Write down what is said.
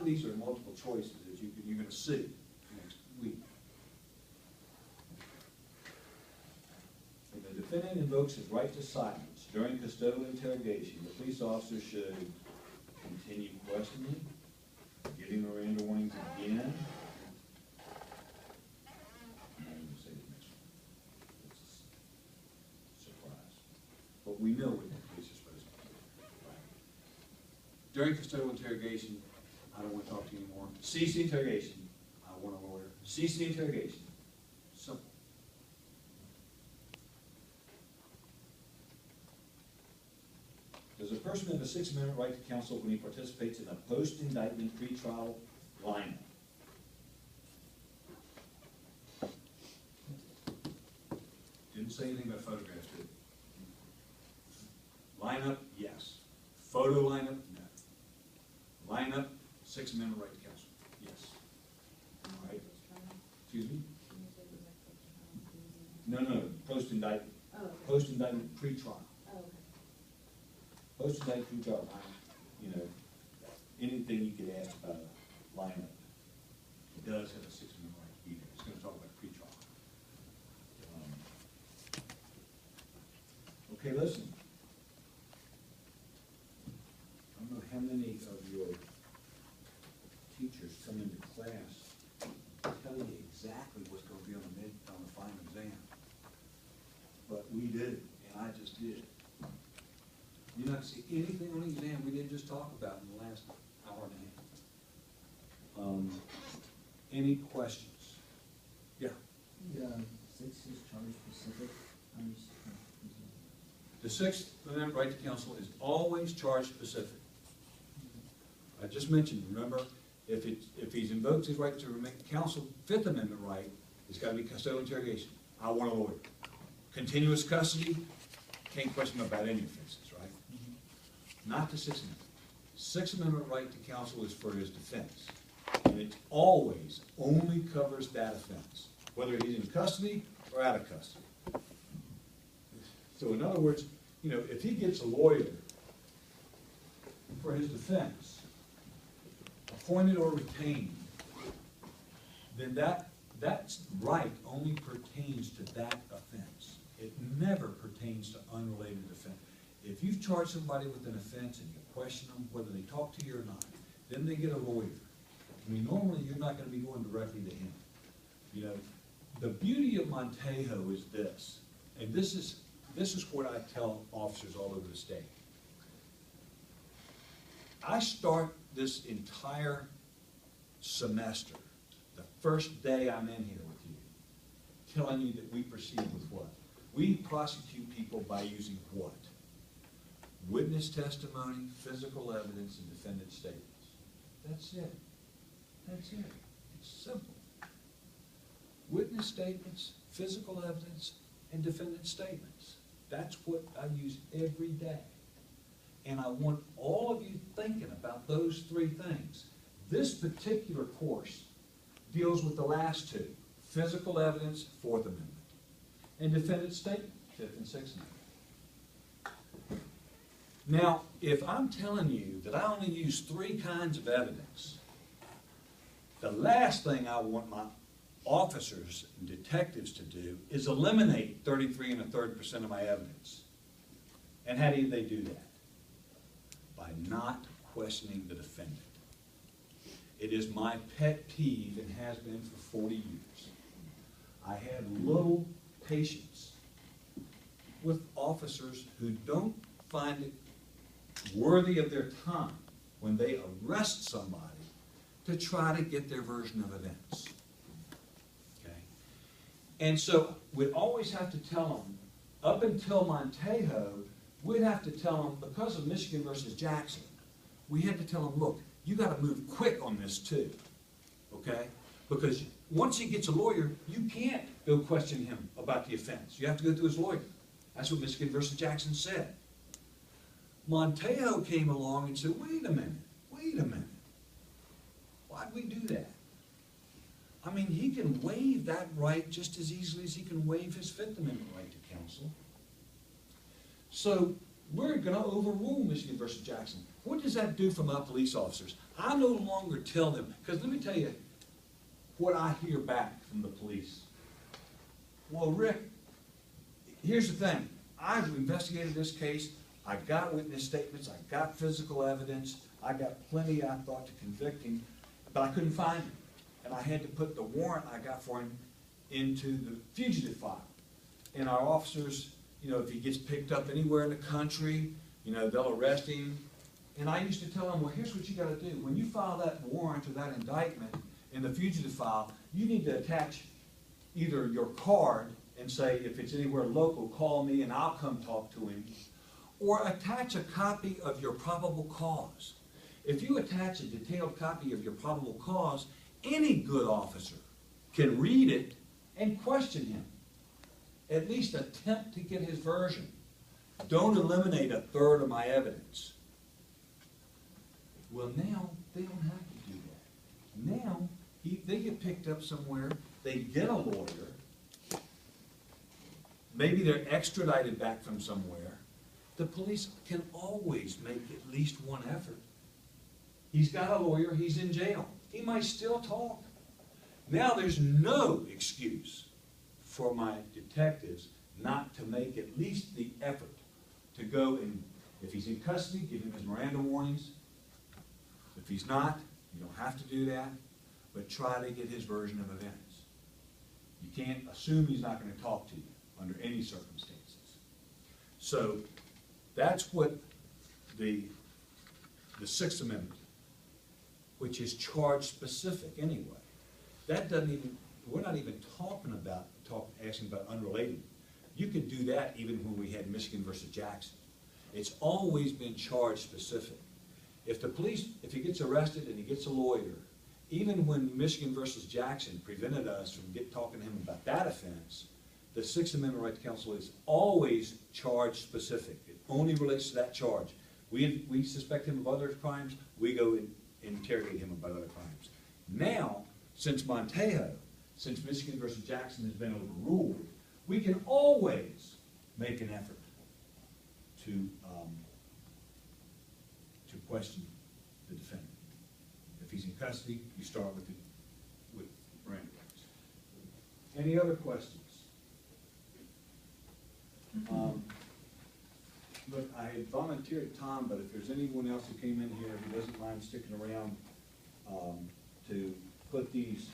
of these are multiple choices that you're going to see next week. If the defendant invokes his right to silence during custodial interrogation, the police officer should continue questioning, giving Miranda warnings again. I'm not even say the next one. It's a surprise. But we know what the police are supposed to do. Right? During custodial interrogation, I don't want to talk to you anymore. Cease the interrogation. I want a lawyer. Cease the interrogation. Simple. Does a person have a Sixth Amendment right to counsel when he participates in a post-indictment pretrial lineup? Didn't say anything about photographs, did it? Lineup, yes. Photo lineup, no. Lineup, Sixth Amendment right to counsel, yes. All right. Excuse me? No, post-indictment. Oh, okay. Post-indictment pretrial. Oh, okay. Post-indictment pretrial, anything you could ask about a lineup, it does have a Sixth Amendment right to be there. It's going to talk about pretrial. Okay, listen. I don't know how many of your teachers come into class telling you exactly what's going to be on the final exam. But we did, and I just did. You're not going to see anything on the exam we didn't just talk about in the last hour and a half. Any questions? Yeah. Six is charge specific. The Sixth Amendment right to counsel is always charge specific. I just mentioned, remember, if he's invoked his right to remain counsel, Fifth Amendment right, it's got to be custodial interrogation. I want a lawyer. Continuous custody, can't question about any offenses, right? Not the Sixth Amendment. Sixth Amendment right to counsel is for his defense. And it always only covers that offense, whether he's in custody or out of custody. So in other words, if he gets a lawyer for his defense, appointed or retained, then that right only pertains to that offense. It never pertains to unrelated offense. If you've charged somebody with an offense and you question them, whether they talk to you or not, then they get a lawyer. I mean, normally you're not going to be going directly to him. The beauty of Montejo is this, and this is what I tell officers all over the state. I start this entire semester, the first day I'm in here with you, telling you that we proceed with what? We prosecute people by using what? Witness testimony, physical evidence, and defendant statements. That's it. That's it. It's simple. Witness statements, physical evidence, and defendant statements. That's what I use every day. And I want all of you thinking about those three things. This particular course deals with the last two: physical evidence, Fourth Amendment, and defendant statement, Fifth and Sixth Amendment. Now, if I'm telling you that I only use three kinds of evidence, the last thing I want my officers and detectives to do is eliminate 33 1/3% of my evidence. And how do they do that? By not questioning the defendant. It is my pet peeve and has been for 40 years. I have little patience with officers who don't find it worthy of their time when they arrest somebody to try to get their version of events. Okay? And so we'd always have to tell them, up until Montejo, we'd have to tell them, because of Michigan versus Jackson, we had to tell them, look, you got to move quick on this too, okay? Because once he gets a lawyer, you can't go question him about the offense. You have to go through his lawyer. That's what Michigan versus Jackson said. Montejo came along and said, wait a minute. Why'd we do that? I mean, he can waive that right just as easily as he can waive his Fifth Amendment right to counsel. So we're gonna overrule Michigan versus Jackson. What does that do for my police officers? I no longer tell them, because let me tell you what I hear back from the police. Well, Rick, here's the thing. I've investigated this case. I got witness statements. I got physical evidence. I got plenty, I thought, to convict him, but I couldn't find him. And I had to put the warrant I got for him into the fugitive file. And our officers, you know, if he gets picked up anywhere in the country, you know, they'll arrest him. And I used to tell them, well, here's what you gotta do. When you file that warrant or that indictment in the fugitive file, you need to attach either your card and say, if it's anywhere local, call me and I'll come talk to him, or attach a copy of your probable cause. If you attach a detailed copy of your probable cause, any good officer can read it and question him. At least attempt to get his version. Don't eliminate a third of my evidence. Well, now they don't have to do that. Now they get picked up somewhere, they get a lawyer, maybe they're extradited back from somewhere. The police can always make at least one effort. He's got a lawyer, he's in jail. He might still talk. Now there's no excuse for my detectives not to make at least the effort to go and, if he's in custody, give him his Miranda warnings. If he's not, you don't have to do that, but try to get his version of events. You can't assume he's not going to talk to you under any circumstances. So that's what the Sixth Amendment, which is charge specific anyway. That doesn't even, we're not even talking about, asking about unrelated. You could do that even when we had Michigan versus Jackson. It's always been charge specific. If the police, if he gets arrested and he gets a lawyer, even when Michigan versus Jackson prevented us from talking to him about that offense, the Sixth Amendment right to counsel is always charge specific. It only relates to that charge. We suspect him of other crimes, we go and interrogate him about other crimes. Now, since Montejo, since Michigan versus Jackson has been overruled, we can always make an effort to question the defendant. If he's in custody, you start with Miranda warnings. Any other questions? Look, I had volunteered Tom, but if there's anyone else who came in here who doesn't mind sticking around to put these